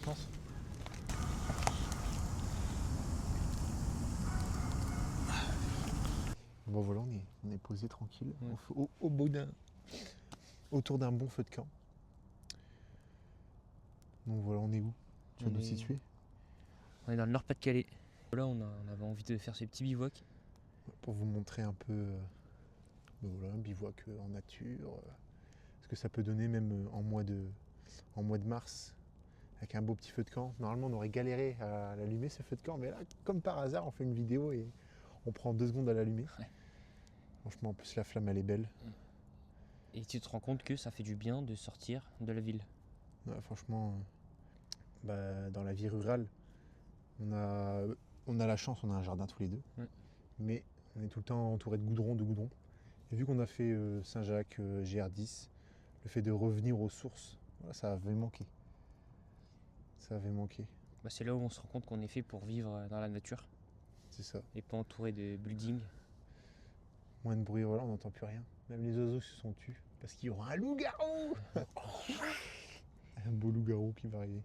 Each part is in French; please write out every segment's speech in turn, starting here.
pense. Bon voilà, on est posé tranquille, au bout autour d'un bon feu de camp. Donc voilà, on est où? Tu vas nous situer? On est dans le Nord-Pas-de-Calais. Là, on avait envie de faire ces petits bivouacs. Pour vous montrer un peu voilà, un bivouac en nature. Ce que ça peut donner même en mois de mars, avec un beau petit feu de camp. Normalement, on aurait galéré à l'allumer ce feu de camp, mais là, comme par hasard, on fait une vidéo et on prend 2 secondes à l'allumer. Ouais. Franchement, en plus, la flamme, elle est belle. Et tu te rends compte que ça fait du bien de sortir de la ville. Ouais, franchement, dans la vie rurale, on a la chance, on a un jardin tous les deux. Ouais. Mais on est tout le temps entouré de goudron. Et vu qu'on a fait Saint-Jacques, GR10, le fait de revenir aux sources, voilà, ça avait manqué. C'est là où on se rend compte qu'on est fait pour vivre dans la nature C'est ça. et pas entouré de buildings. Moins de bruit, voilà, on n'entend plus rien. Même les oiseaux se sont tus parce qu'il y aura un loup-garou. Un beau loup-garou qui va arriver.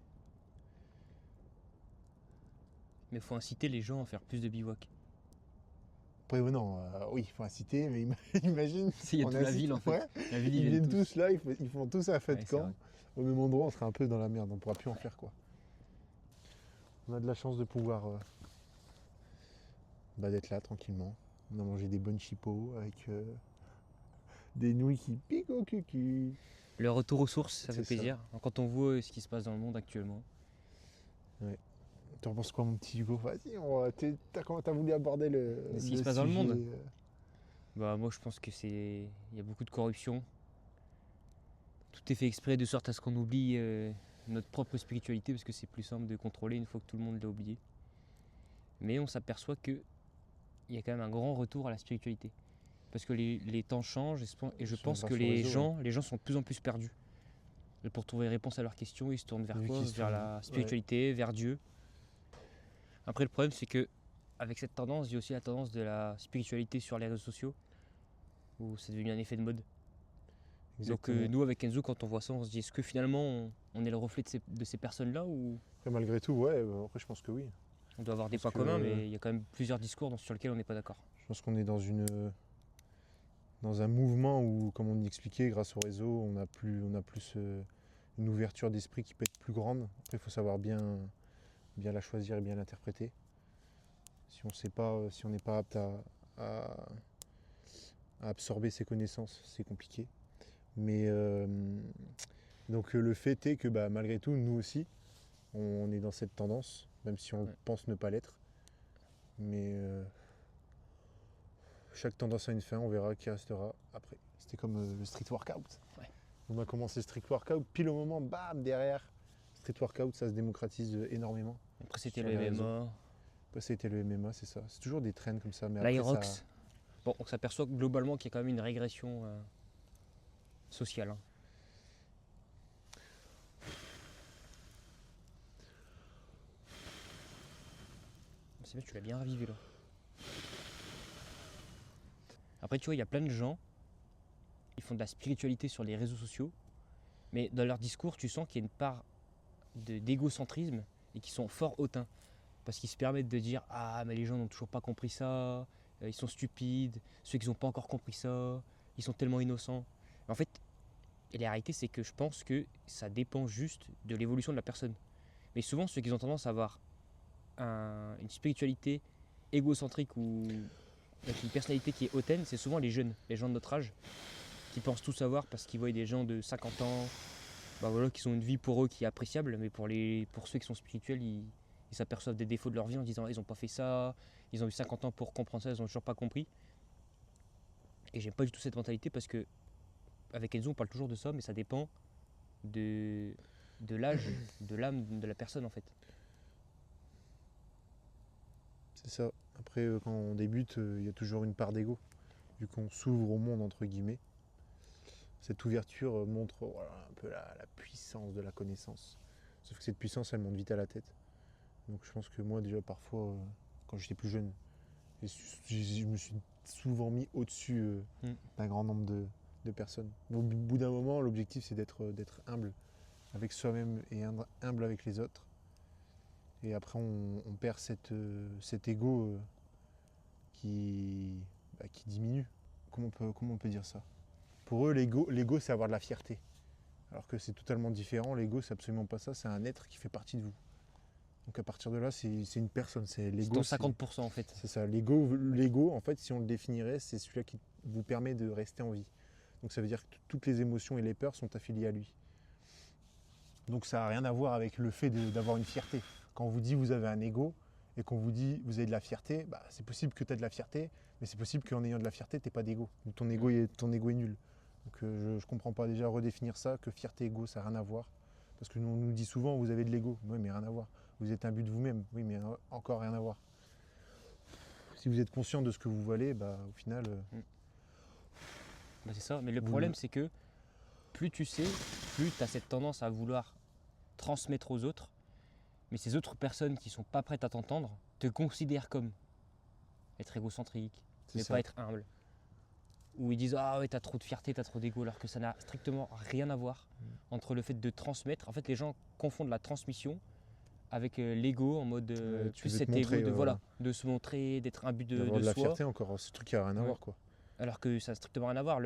Mais il faut inciter les gens à faire plus de bivouacs. Après, non, oui, il faut inciter, mais imagine. Il y a toute la ville en fait. Ouais, La ville, ils viennent tous là, ils font tous un feu de c'est camp. vrai. Au même endroit, on sera un peu dans la merde, on ne pourra plus en faire quoi. On a de la chance de pouvoir d'être là tranquillement. On a mangé des bonnes chipots avec des nouilles qui piquent au cul. Le retour aux sources, ça fait C'est ça. plaisir. Quand on voit ce qui se passe dans le monde actuellement. Tu en penses quoi, mon petit Hugo? Vas-y, t'as voulu aborder Ce qui se passe dans le monde. Moi, je pense que il y a beaucoup de corruption. Tout est fait exprès de sorte à ce qu'on oublie notre propre spiritualité parce que c'est plus simple de contrôler une fois que tout le monde l'a oublié. Mais on s'aperçoit qu'il y a quand même un grand retour à la spiritualité. Parce que les temps changent et je pense que les gens sont de plus en plus perdus. Et pour trouver réponse à leurs questions, ils se tournent vers quoi? Vers la spiritualité, vers Dieu. Après, le problème, c'est que avec cette tendance, il y a aussi la tendance de la spiritualité sur les réseaux sociaux, où c'est devenu un effet de mode. Exactement. Donc nous, avec Enzo, quand on voit ça, on se dit, est-ce que finalement, on est le reflet de ces personnes-là ou Après, malgré tout, ouais, après je pense que oui. on doit avoir des points communs, mais il y a quand même plusieurs discours sur lesquels on n'est pas d'accord. Je pense qu'on est dans un mouvement où, comme on expliquait, grâce au réseau, on a plus une ouverture d'esprit qui peut être plus grande. Après, il faut savoir bien la choisir et bien l'interpréter. Si on n'est pas apte à absorber ses connaissances, c'est compliqué. Mais donc le fait est que malgré tout, nous aussi, on est dans cette tendance, même si on pense ne pas l'être. Mais chaque tendance a une fin, on verra qui restera après. C'était comme le street workout. Ouais. On a commencé le street workout, pile au moment, bam, derrière. Street workout, ça se démocratise énormément. Après, c'était le MMA. Après, c'était le MMA, c'est ça. C'est toujours des trends comme ça. Mais L'Irox. ça... Bon, on s'aperçoit globalement qu'il y a quand même une régression sociale. C'est bien, tu l'as bien ravivé là. Après, tu vois, il y a plein de gens, ils font de la spiritualité sur les réseaux sociaux, mais dans leur discours, tu sens qu'il y a une part d'égocentrisme et qui sont fort hautains. Parce qu'ils se permettent de dire « Ah, mais les gens n'ont toujours pas compris ça, ils sont stupides, ceux qui n'ont pas encore compris ça, ils sont tellement innocents. » En fait, et la réalité, c'est que je pense que ça dépend juste de l'évolution de la personne. Mais souvent, ceux qui ont tendance à avoir une spiritualité égocentrique ou avec une personnalité qui est hautaine, c'est souvent les jeunes, les gens de notre âge, qui pensent tout savoir parce qu'ils voient des gens de 50 ans, qui ont une vie pour eux qui est appréciable, mais pour ceux qui sont spirituels, ils s'aperçoivent des défauts de leur vie en disant ils n'ont pas fait ça, ils ont eu 50 ans pour comprendre ça, ils n'ont toujours pas compris. Et j'aime pas du tout cette mentalité parce que avec Enzo on parle toujours de ça, mais ça dépend de l'âge, de l'âme de la personne en fait. C'est ça. Après, quand on débute, il y a toujours une part d'ego, vu qu'on s'ouvre au monde, entre guillemets. Cette ouverture montre un peu la puissance de la connaissance. Sauf que cette puissance, elle monte vite à la tête. Donc je pense que moi, déjà, parfois, quand j'étais plus jeune, je me suis souvent mis au-dessus d'un grand nombre de personnes. Au bout d'un moment, l'objectif, c'est d'être humble avec soi-même et humble avec les autres. Et après, on perd cet ego qui diminue. Comment on peut dire ça? Pour eux, l'ego, c'est avoir de la fierté. Alors que c'est totalement différent. L'ego, c'est absolument pas ça. C'est un être qui fait partie de vous. Donc à partir de là, c'est une personne. C'est C'est l'ego. ton 50% en fait. C'est ça. L'ego, en fait, si on le définirait, c'est celui-là qui vous permet de rester en vie. Donc ça veut dire que toutes les émotions et les peurs sont affiliées à lui. Donc ça n'a rien à voir avec le fait d'avoir une fierté. Quand on vous dit vous avez un ego et qu'on vous dit vous avez de la fierté, bah, c'est possible que tu aies de la fierté, mais c'est possible qu'en ayant de la fierté, tu n'aies pas d'ego. Ou ton ego est nul. Donc je ne comprends pas déjà redéfinir ça, que fierté, ego, ça n'a rien à voir. Parce que on nous dit souvent vous avez de l'ego. Oui, mais rien à voir. Vous êtes un but de vous-même. Oui, mais encore rien à voir. Si vous êtes conscient de ce que vous valez, bah, au final, Bah, c'est ça. Mais le Vous problème, le- c'est que plus tu sais, plus tu as cette tendance à vouloir transmettre aux autres. Mais ces autres personnes qui sont pas prêtes à t'entendre te considèrent comme être égocentrique, c'est mais ça. pas être humble. Ou ils disent ah ouais, t'as trop de fierté, t'as trop d'ego, alors que ça n'a strictement rien à voir entre le fait de transmettre. En fait, les gens confondent la transmission avec l'ego en mode Tu plus veux te cet montrer, ego de voilà, de se montrer, d'être un but d'avoir de de la soi. fierté encore. Ce truc qui n'a rien à Ouais. voir, quoi. Alors que ça n'a strictement rien à voir.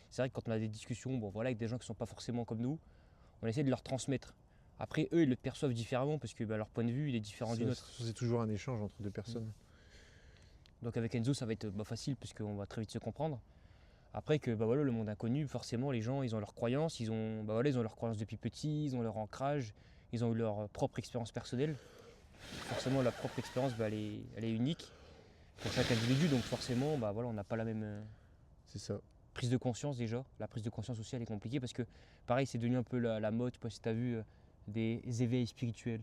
C'est vrai que quand on a des discussions bon, voilà, avec des gens qui ne sont pas forcément comme nous, on essaie de leur transmettre. Après, eux, ils le perçoivent différemment parce que bah, leur point de vue, il est différent du nôtre. C'est toujours un échange entre deux personnes. Donc avec Enzo, ça va être facile parce qu'on va très vite se comprendre. Après que bah, voilà, le monde inconnu, forcément, les gens, ils ont leurs croyances, ils ont leurs croyances depuis petit, ils ont leur ancrage, ils ont eu leur propre expérience personnelle. Forcément, la propre expérience, bah, elle est unique pour chaque individu, donc forcément, bah, voilà, on n'a pas la même C'est ça. prise de conscience déjà. La prise de conscience aussi, elle est compliquée parce que, pareil, c'est devenu un peu la mode, je sais pas si tu as vu, des éveils spirituels.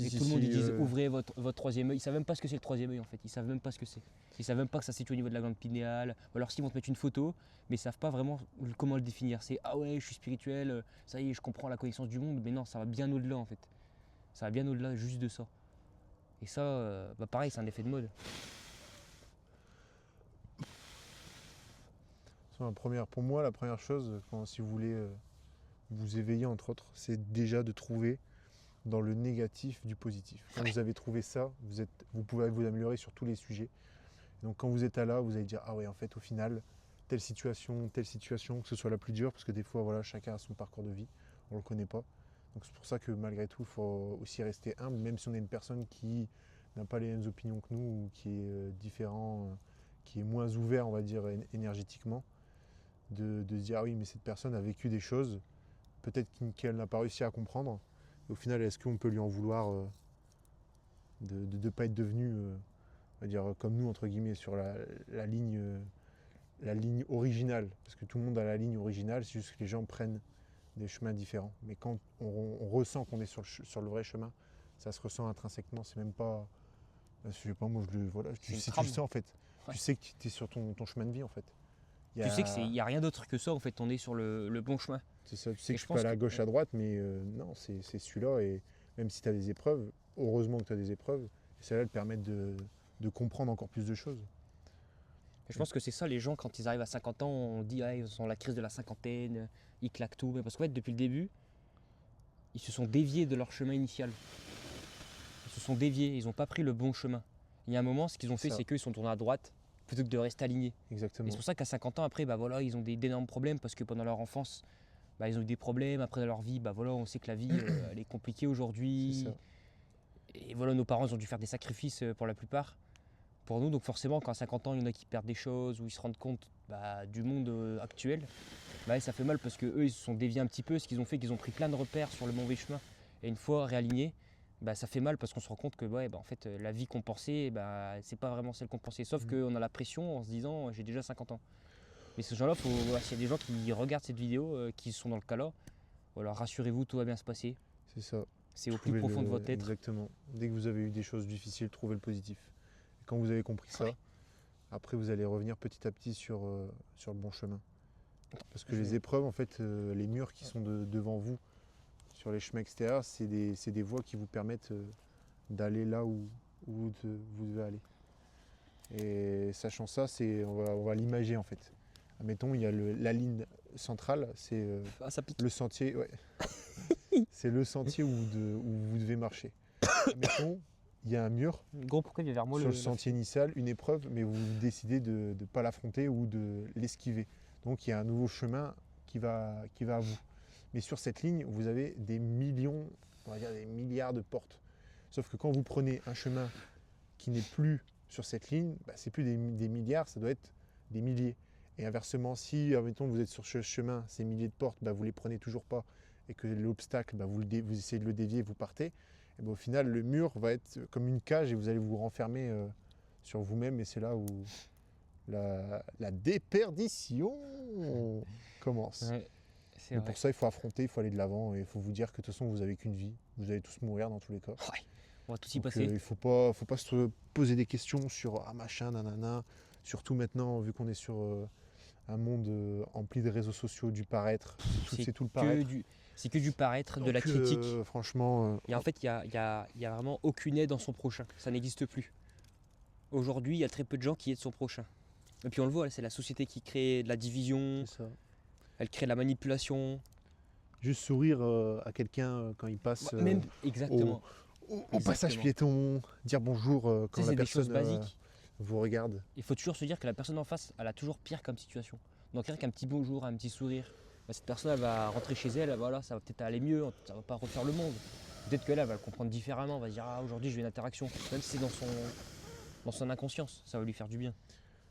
Et tout le monde, ils disent ouvrez votre troisième œil. Ils savent même pas ce que c'est le troisième œil en fait. Ils savent même pas ce que c'est. Ils savent même pas que ça se situe au niveau de la glande pinéale. Ou alors s'ils vont te mettre une photo, mais ils savent pas vraiment comment le définir. C'est ah ouais, je suis spirituel, ça y est, je comprends la connaissance du monde. Mais non, ça va bien au-delà en fait. Ça va bien au-delà juste de ça. Et ça, bah pareil, c'est un effet de mode. Pour moi, la première chose, si vous voulez vous éveiller, entre autres, c'est déjà de trouver dans le négatif du positif. Quand vous avez trouvé ça, vous pouvez vous améliorer sur tous les sujets. Donc quand vous êtes là, vous allez dire ah ouais, en fait, au final, telle situation, que ce soit la plus dure, parce que des fois, voilà, chacun a son parcours de vie, on ne le connaît pas. Donc c'est pour ça que malgré tout, il faut aussi rester humble, même si on est une personne qui n'a pas les mêmes opinions que nous, ou qui est différent, qui est moins ouvert, on va dire, énergétiquement, de se dire ah oui, mais cette personne a vécu des choses, peut-être qu'elle n'a pas réussi à comprendre. Et au final, est-ce qu'on peut lui en vouloir de ne pas être devenu, on va dire, comme nous, entre guillemets, sur la ligne originale? Parce que tout le monde a la ligne originale, c'est juste que les gens prennent des chemins différents. Mais quand on ressent qu'on est sur le vrai chemin, ça se ressent intrinsèquement. C'est même pas. Je sais pas, moi, voilà, tu une sais, trame. tu sais en fait. Ouais. Tu sais que tu es sur ton chemin de vie en fait. Tu sais qu'il n'y a rien d'autre que ça en fait. On est sur le bon chemin. C'est ça, tu sais Et que je tu peux pense aller à que gauche, à droite, mais non, c'est celui-là. Et même si tu as des épreuves, heureusement que tu as des épreuves, et celles-là elles permettent de comprendre encore plus de choses. je pense que c'est ça, les gens, quand ils arrivent à 50 ans, on dit ah, ils ont la crise de la cinquantaine, ils claquent tout. Mais parce qu'en fait, depuis le début, ils se sont déviés de leur chemin initial. Ils se sont déviés, ils n'ont pas pris le bon chemin. Il y a un moment, ce qu'ils ont fait, Ça. c'est qu'ils sont tournés à droite plutôt que de rester alignés. Et Exactement. c'est pour ça qu'à 50 ans, après, bah voilà, ils ont d'énormes problèmes parce que pendant leur enfance, bah, ils ont eu des problèmes. Après, dans leur vie, bah voilà, on sait que la vie, elle est compliquée C'est aujourd'hui. ça. Et voilà, nos parents ils ont dû faire des sacrifices pour la plupart. Pour nous, donc forcément, quand à 50 ans, il y en a qui perdent des choses ou ils se rendent compte bah, du monde actuel, bah, ça fait mal parce qu'eux, ils se sont déviés un petit peu. Ce qu'ils ont fait, qu'ils ont pris plein de repères sur le mauvais chemin. Et une fois réalignés, bah, ça fait mal parce qu'on se rend compte que ouais, bah, en fait, la vie qu'on pensait, bah, c'est pas vraiment celle qu'on pensait. Sauf qu'on a la pression en se disant j'ai déjà 50 ans. Mais ces gens-là, voilà, s'il y a des gens qui regardent cette vidéo, qui sont dans le cas là, voilà, rassurez-vous, tout va bien se passer. C'est ça. C'est au plus profond de votre être. Exactement. Dès que vous avez eu des choses difficiles, trouvez le positif. Et quand vous avez compris ça, Ouais. après vous allez revenir petit à petit sur le bon chemin. Parce que les épreuves, en fait, les murs qui sont devant vous, sur les chemins extérieurs, c'est des voies qui vous permettent d'aller là où vous devez aller. Et sachant ça, on va l'imager en fait. Admettons, il y a la ligne centrale, c'est Ah, ça pique. le sentier, ouais. C'est le sentier où vous devez marcher. mettons, il y a un mur Gros, pourquoi il vient vers moi sur le sentier initial, une épreuve, mais vous décidez de ne pas l'affronter ou de l'esquiver. Donc il y a un nouveau chemin qui va à vous. Mais sur cette ligne, vous avez des millions, on va dire des milliards de portes. Sauf que quand vous prenez un chemin qui n'est plus sur cette ligne, bah, c'est plus des milliards, ça doit être des milliers. Et inversement, si admettons, vous êtes sur ce chemin, ces milliers de portes, bah, vous ne les prenez toujours pas et que l'obstacle, bah, vous essayez de le dévier, vous partez, et bah, au final, le mur va être comme une cage et vous allez vous renfermer sur vous-même. Et c'est là où la déperdition commence. Ouais, c'est Mais vrai. pour ça, il faut affronter, il faut aller de l'avant et il faut vous dire que de toute façon, vous n'avez qu'une vie. Vous allez tous mourir dans tous les cas. Ouais, on va tous y Donc, passer. il ne faut pas se poser des questions sur ah machin, nanana. Surtout maintenant, vu qu'on est sur un monde empli de réseaux sociaux, du paraître. C'est tout le paraître. C'est que du paraître, de la Donc, critique. franchement, Et en fait, il y a vraiment aucune aide en son prochain. Ça n'existe plus. Aujourd'hui, il y a très peu de gens qui aident son prochain. Et puis on le voit, c'est la société qui crée de la division, c'est ça. elle crée de la manipulation. Juste sourire à quelqu'un quand il passe Même exactement. au passage piéton, dire bonjour quand Ça, la c'est des choses personne basiques. vous regarde. Il faut toujours se dire que la personne en face, elle a toujours pire comme situation. Donc rien qu'un petit bonjour, un petit sourire, bah, cette personne elle va rentrer chez elle, voilà, ça va peut-être aller mieux, ça va pas refaire le monde. Peut-être que là, elle va le comprendre différemment, elle va se dire ah aujourd'hui je vais une interaction, même si c'est dans son inconscience, ça va lui faire du bien.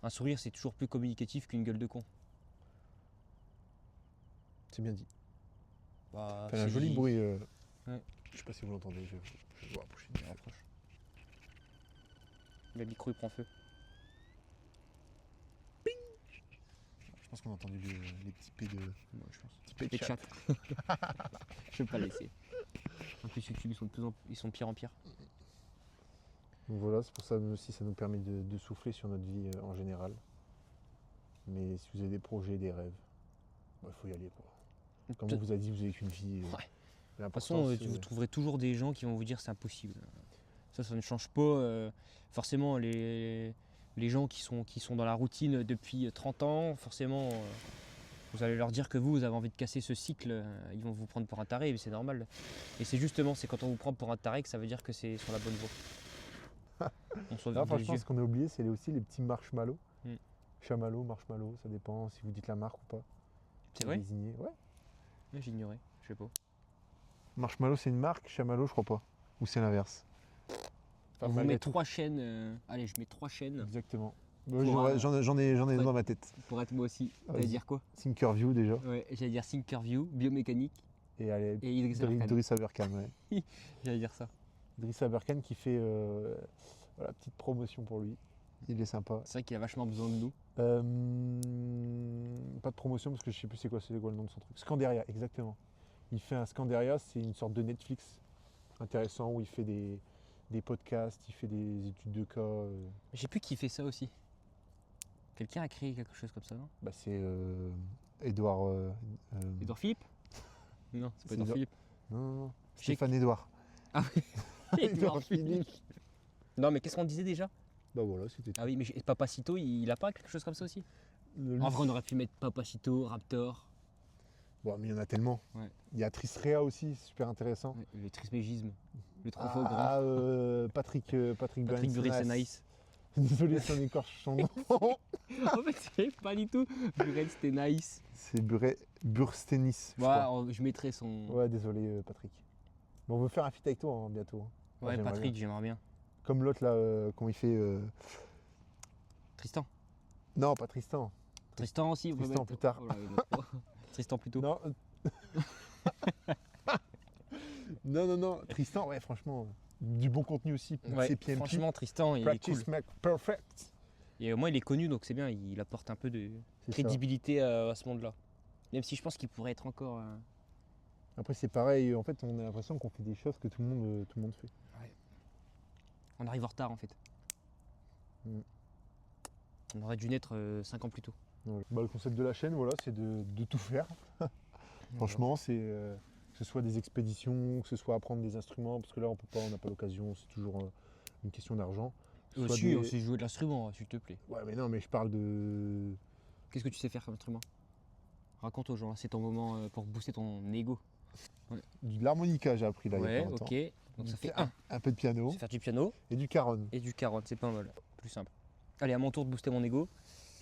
Un sourire c'est toujours plus communicatif qu'une gueule de con. C'est bien dit. Bah, Fait un c'est joli dit. bruit. Ouais. Je sais pas si vous l'entendez, je vais vous rapprocher. Je rapproche. Le micro il prend feu. Je pense qu'on a entendu les petits P de. Moi je pense. Petits P de Les chat. chats. Je vais pas laisser. En plus YouTube ils sont de pire en pire. Donc voilà, c'est pour ça aussi ça nous permet de souffler sur notre vie en général. Mais si vous avez des projets, des rêves, il faut y aller quoi. Comme on vous a dit, vous n'avez qu'une vie. Ouais. De toute L'important, façon, c'est- vous trouverez toujours des gens qui vont vous dire c'est impossible. Ça ne change pas. Forcément, les gens qui sont dans la routine depuis 30 ans, forcément, vous allez leur dire que vous avez envie de casser ce cycle. Ils vont vous prendre pour un taré, mais c'est normal. Et c'est justement, c'est quand on vous prend pour un taré que ça veut dire que c'est sur la bonne voie. On sauve Là, des franchement, yeux. ce qu'on a oublié, c'est aussi les petits marshmallows. Mm. Chamallow, marshmallow, ça dépend si vous dites la marque ou pas. C'est vrai Désigner. Ouais. Ouais, j'ignorais, je sais pas. Marshmallow, c'est une marque, chamallow, je crois pas. Ou c'est l'inverse. On vous malgré met tout. 3 chaînes. Allez, je mets 3 chaînes Exactement. Pour, J'en ai ouais. dans ma tête. pour être moi aussi. Vas-y. T'allais dire quoi? Thinkerview déjà. Ouais, j'allais dire Thinkerview, biomécanique Et allez, et Idriss Aberkan. Idriss Aberkan. Ouais. J'allais dire ça. Idriss Aberkan qui fait voilà, petite promotion pour lui. Il est sympa. C'est vrai qu'il a vachement besoin de nous. Pas de promotion parce que je sais plus c'est quoi le nom de son truc. Scanderia, exactement. Il fait un Scanderia, c'est une sorte de Netflix intéressant où il fait des podcasts, il fait des études de cas. Je sais plus qui fait ça aussi. Quelqu'un a créé quelque chose comme ça, non? Bah, c'est Edouard. Edouard Philippe? Non, c'est pas C'est Edouard Edouard- Philippe. Non, Je sais Stéphane Edouard. Ah oui, Edouard Philippe. Non, mais qu'est-ce qu'on disait déjà? Bah voilà, c'était Ah oui, mais Papacito, il a pas quelque chose comme ça aussi? En vrai, on aurait pu mettre Papacito, Raptor, Bon, mais il y en a tellement. Ouais. Il y a Trisrea aussi, super intéressant. le trismégisme, le trop faux grand. Patrick Patrick Bury, Bury, c'est nice. Désolé si on écorche son nom. En fait, c'est pas du tout. Burel, c'était nice. C'est Burstenis. je Voilà, crois. je mettrais son. Ouais, désolé Patrick. Bon, on veut faire un feat avec toi hein, bientôt. hein. Moi, Ouais, j'aimerais Patrick, bien. j'aimerais bien. Comme l'autre là, quand il fait. Tristan. Non, pas Tristan. Tristan aussi, on peut Tristan mettre. plus tard. Oh là, il y en a trop. Tristan plutôt. Non. non. Tristan, ouais, franchement, du bon contenu aussi. Ouais, C'est PMP. franchement, Tristan, il est Practice cool. make perfect. Et au moins, il est connu, donc c'est bien. Il apporte un peu de C'est ça. crédibilité à ce monde-là. Même si je pense qu'il pourrait être encore. Après, c'est pareil. En fait, on a l'impression qu'on fait des choses que tout le monde fait. On arrive en retard en fait. Mm. On aurait dû naître 5 ans plus tôt. Voilà. Bah, le concept de la chaîne, voilà, c'est de tout faire. Franchement, c'est que ce soit des expéditions, que ce soit apprendre des instruments, parce que là, on peut pas, on n'a pas l'occasion. C'est toujours une question d'argent. Que ce soit Aussi, des- aussi jouer de l'instrument, s'il te plaît. Ouais, mais non, mais je parle de. Qu'est-ce que tu sais faire comme instrument? Raconte aux gens, là, c'est ton moment pour booster ton ego. De l'harmonica, j'ai appris là il y a Ouais, pas longtemps. ok. Donc ça fait un. Un peu de piano Je vais faire du piano et du caron. et du caron, c'est pas mal, plus simple. Allez, à mon tour de booster mon ego.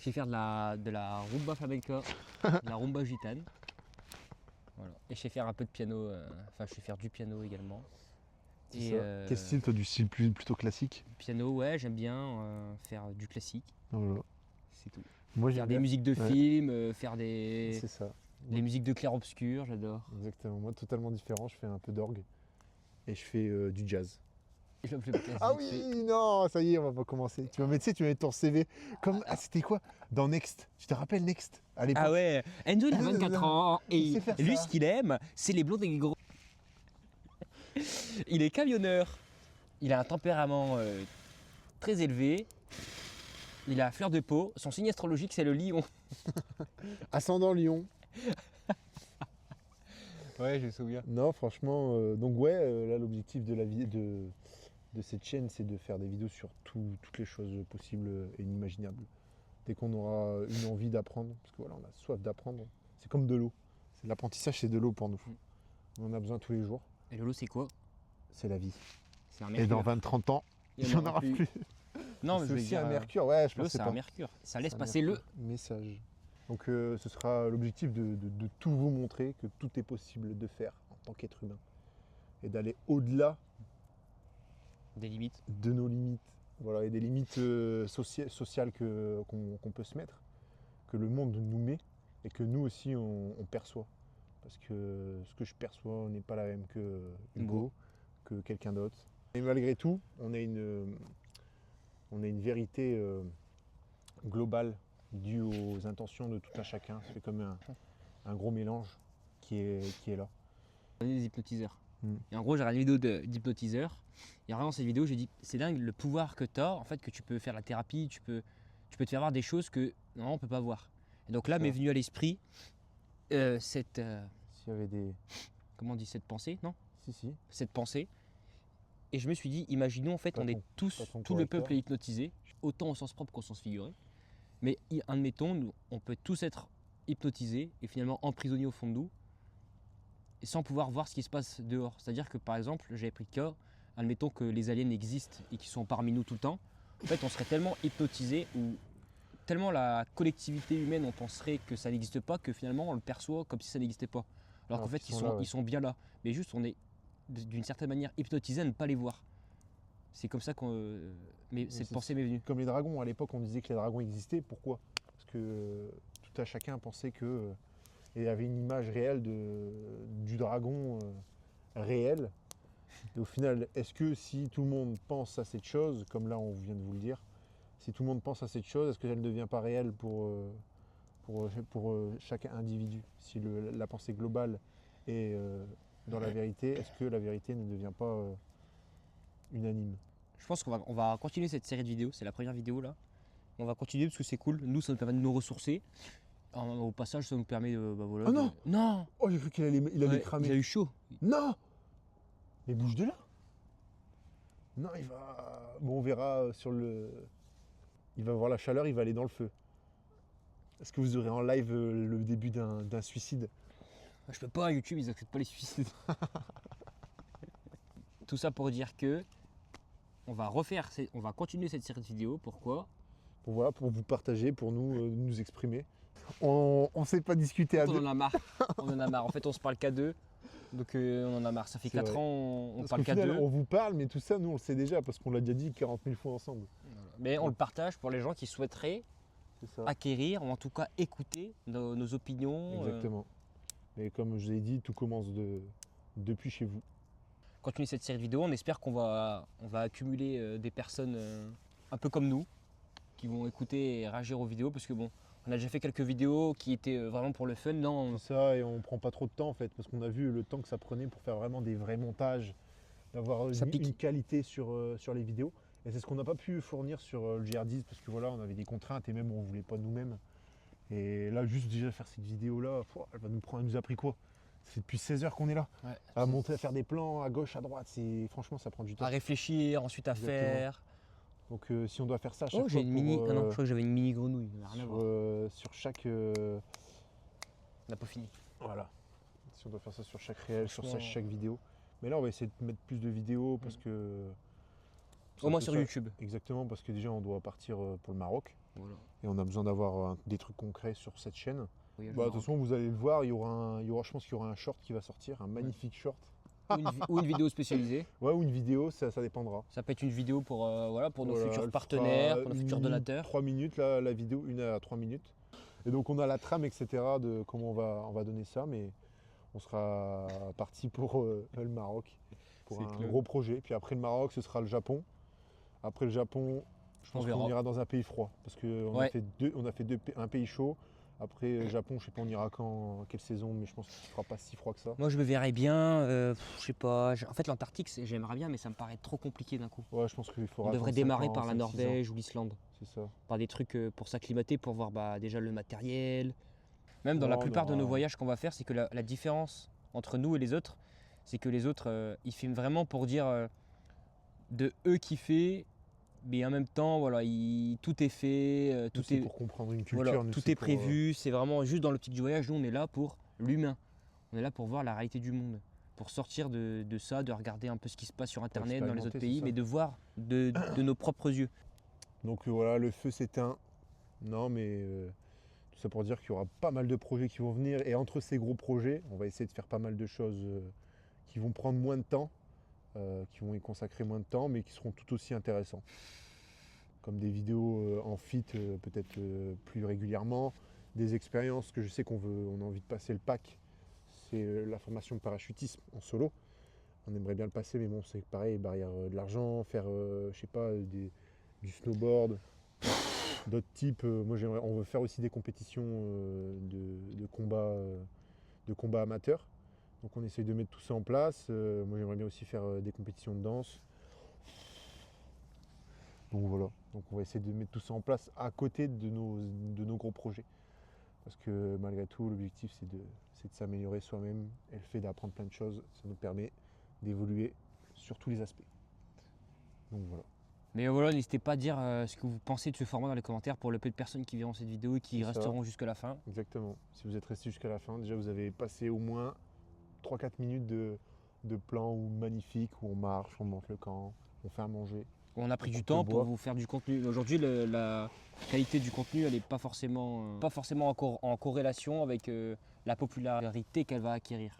Je vais faire de la rumba flamenca, de la rumba gitane. Voilà. Et je vais faire un peu de piano, enfin je vais faire du piano également. Et Quel style, toi, du style plutôt classique? piano, ouais, j'aime bien faire du classique, Voilà. c'est tout. Moi, Faire j'aime des bien. musiques de Ouais. film, faire des C'est ça. les musiques de clair-obscur, j'adore. Exactement. Moi, totalement différent. Je fais un peu d'orgue et je fais du jazz. Et le plus classique, Ah oui, non, ça y est, on va pas commencer. Tu vas mettre, tu sais, tu vas mettre ton CV comme. Ah, c'était quoi? Dans Next. Tu te rappelles Next à l'époque? Ah ouais, Enzo il a Ah, 24 ans il et sait faire lui ça. ce qu'il aime, c'est les blonds et les gros. Il est camionneur, il a un tempérament très élevé, il a fleur de peau, son signe astrologique c'est le lion. Ascendant Lyon. Ouais, je me souviens. Non, franchement, donc ouais, là l'objectif de de cette chaîne, c'est de faire des vidéos sur toutes les choses possibles et inimaginables. Dès qu'on aura une envie d'apprendre, parce que voilà, on a soif d'apprendre, c'est comme de l'eau. L'apprentissage, c'est de l'eau pour nous. On en a besoin tous les jours. Et Lolo c'est quoi? C'est la vie. C'est un Et dans mercure. 20-30 ans, il n'y en aura plus. Non, mais C'est je veux aussi dire, un mercure, ouais, je Lolo pensais c'est pas. un mercure. Ça laisse C'est un passer le. mercure. Message. Donc ce sera l'objectif de tout vous montrer que tout est possible de faire en tant qu'être humain. Et d'aller au-delà Des limites. de nos limites. Voilà, et des limites sociales qu'on peut se mettre, que le monde nous met et que nous aussi on perçoit. Parce que ce que je perçois n'est pas la même que Hugo, que quelqu'un d'autre. Et malgré tout, on a une vérité globale due aux intentions de tout un chacun. C'est comme un gros mélange qui est là. Des hypnotiseurs. Mm. Et en gros, j'ai regardé une vidéo d'hypnotiseur. Et en regardant cette vidéo, j'ai dit c'est dingue le pouvoir que tu as, en fait, que tu peux faire la thérapie, tu peux te faire voir des choses que non, on peut pas voir. Et donc là, Ça. m'est venu à l'esprit cette S'il y avait des. comment on dit cette pensée, non? Si. Cette pensée. Et je me suis dit, imaginons en fait, Pas on est ton- tous, pas ton tout le correcteur. peuple est hypnotisé, autant au sens propre qu'au sens figuré. Mais admettons, nous, on peut tous être hypnotisés et finalement emprisonnés au fond de nous et sans pouvoir voir ce qui se passe dehors. C'est-à-dire que par exemple, j'avais pris le cas, admettons que les aliens existent et qu'ils sont parmi nous tout le temps. En fait, on serait tellement hypnotisés ou tellement la collectivité humaine, on penserait que ça n'existe pas que finalement on le perçoit comme si ça n'existait pas. Alors qu'en fait, qu'ils sont là, ouais. ils sont bien là. Mais juste, on est d'une certaine manière hypnotisé à ne pas les voir. C'est comme ça qu'on. Mais cette pensée m'est venue. Comme les dragons, à l'époque on disait que les dragons existaient. Pourquoi? Parce que tout à chacun pensait que il y avait une image réelle du dragon réel. Et au final, est-ce que si tout le monde pense à cette chose, comme là on vient de vous le dire, si tout le monde pense à cette chose, est-ce qu'elle ne devient pas réelle pour chaque individu? Si la pensée globale est dans la vérité, est-ce que la vérité ne devient pas unanime? Je pense qu'on va continuer cette série de vidéos. C'est la première vidéo là. On va continuer parce que c'est cool. Nous, ça nous permet de nous ressourcer. Au passage, ça nous permet de. Bah, voilà, Oh non Non. Oh, j'ai cru qu'il allait Ouais, cramer. il a eu chaud. Non! Mais bouge de là! Non, il va. Bon, on verra sur le. Il va voir la chaleur, il va aller dans le feu. Est-ce que vous aurez en live le début d'un suicide? Je peux pas, YouTube, ils acceptent pas les suicides. Tout ça pour dire que on va continuer cette série de vidéos. Pourquoi? Voilà, pour vous partager, pour nous exprimer. On ne sait pas discuter à On deux. en a marre. On en a marre. En fait, on se parle qu'à deux. Donc on en a marre. Ça fait C'est 4 vrai. ans, on Parce parle qu'au qu'à final, deux. on vous parle, mais tout ça, nous, on le sait déjà, parce qu'on l'a déjà dit 40 000 fois ensemble. Mais on le partage pour les gens qui souhaiteraient C'est ça. acquérir ou en tout cas écouter nos opinions. Exactement. Et comme je l'ai dit, tout commence depuis chez vous. Continuer cette série de vidéos, on espère qu'on va accumuler des personnes un peu comme nous qui vont écouter et réagir aux vidéos parce que bon, on a déjà fait quelques vidéos qui étaient vraiment pour le fun. Non, C'est ça, et on prend pas trop de temps en fait, parce qu'on a vu le temps que ça prenait pour faire vraiment des vrais montages, d'avoir Ça pique. une qualité sur les vidéos. Et c'est ce qu'on n'a pas pu fournir sur le GR10 parce que voilà, on avait des contraintes et même on voulait pas nous-mêmes. Et là, juste déjà faire cette vidéo-là, elle va elle nous a pris quoi? C'est depuis 16 heures qu'on est là, ouais, à monter, à faire des plans à gauche, à droite. Franchement, ça prend du temps. à réfléchir, ensuite à Exactement. faire. Donc si on doit faire ça à chaque Oh, fois j'ai une mini. pour, Ah non, je crois que j'avais une mini grenouille. Ça n'a rien à voir. sur chaque On n'a pas fini. voilà. Si on doit faire ça sur chaque réel, sur Franchement. chaque vidéo, Mais là, on va essayer de mettre plus de vidéos parce que. Au moins c'est sur ça. YouTube. Exactement, parce que déjà, on doit partir pour le Maroc. Voilà. Et on a besoin d'avoir des trucs concrets sur cette chaîne. Voyage au De toute Maroc. façon, vous allez le voir, je pense qu'il y aura un short qui va sortir, un magnifique short. Ou une vidéo spécialisée. Ouais, ou une vidéo, ça dépendra. Ça peut être une vidéo pour, pour nos Voilà, futurs elle partenaires, fera pour nos 1 futurs minute, donateurs. 3 minutes, la vidéo, 1 à 3 minutes. Et donc on a la trame, etc. de comment on va donner ça, mais on sera parti pour le Maroc, pour C'est un clair. gros projet. Puis après le Maroc, ce sera le Japon. Après le Japon, je pense verra. qu'on ira dans un pays froid, parce qu'on Ouais. a fait un pays chaud. Après le Japon, je sais pas on ira quand, quelle saison, mais je pense qu'il ne fera pas si froid que ça. Moi je me verrais bien, je sais pas. En fait l'Antarctique j'aimerais bien mais ça me paraît trop compliqué d'un coup. Ouais, je pense qu'il faudra On devrait attendre démarrer 5 ans, par la 5, 6 ans. Norvège ou l'Islande. C'est ça. Par des trucs pour s'acclimater, pour voir déjà le matériel. Même dans la Ouais, on plupart de aura- nos voyages qu'on va faire, c'est que la différence entre nous et les autres, c'est que les autres, ils filment vraiment pour dire de eux kiffer, mais en même temps, voilà, tout est fait, Nous, tout c'est est, pour comprendre une culture. voilà, nous, tout c'est est pour, prévu. C'est vraiment juste dans l'optique du voyage. Nous, on est là pour l'humain. On est là pour voir la réalité du monde, pour sortir de ça, de regarder un peu ce qui se passe sur Internet, dans les autres expérimenter, pays, c'est ça. mais de voir de nos propres yeux. Donc voilà, le feu s'éteint. Non, mais tout ça pour dire qu'il y aura pas mal de projets qui vont venir. Et entre ces gros projets, on va essayer de faire pas mal de choses qui vont prendre moins de temps, qui vont y consacrer moins de temps, mais qui seront tout aussi intéressants. Comme des vidéos en fit, peut-être plus régulièrement. Des expériences que je sais on a envie de passer le pack. C'est la formation de parachutisme en solo. On aimerait bien le passer, mais bon, c'est pareil, barrière de l'argent, faire, je sais pas, du snowboard, d'autres types. Moi, on veut faire aussi des compétitions de combat amateurs. Donc, on essaye de mettre tout ça en place. Moi, j'aimerais bien aussi faire des compétitions de danse. Donc voilà. Donc, on va essayer de mettre tout ça en place à côté de nos gros projets. Parce que malgré tout, l'objectif, c'est de s'améliorer soi-même et le fait d'apprendre plein de choses, ça nous permet d'évoluer sur tous les aspects. Donc voilà. Mais voilà, n'hésitez pas à dire ce que vous pensez de ce format dans les commentaires pour le peu de personnes qui verront cette vidéo et qui C'est ça. resteront jusqu'à la fin. Exactement. Si vous êtes resté jusqu'à la fin, déjà vous avez passé au moins 3-4 minutes de plan magnifique où on marche, on monte le camp, on fait à manger. On a pris On du coupe temps le pour bois. vous faire du contenu. Aujourd'hui, la qualité du contenu, elle n'est pas forcément, en corrélation avec la popularité qu'elle va acquérir.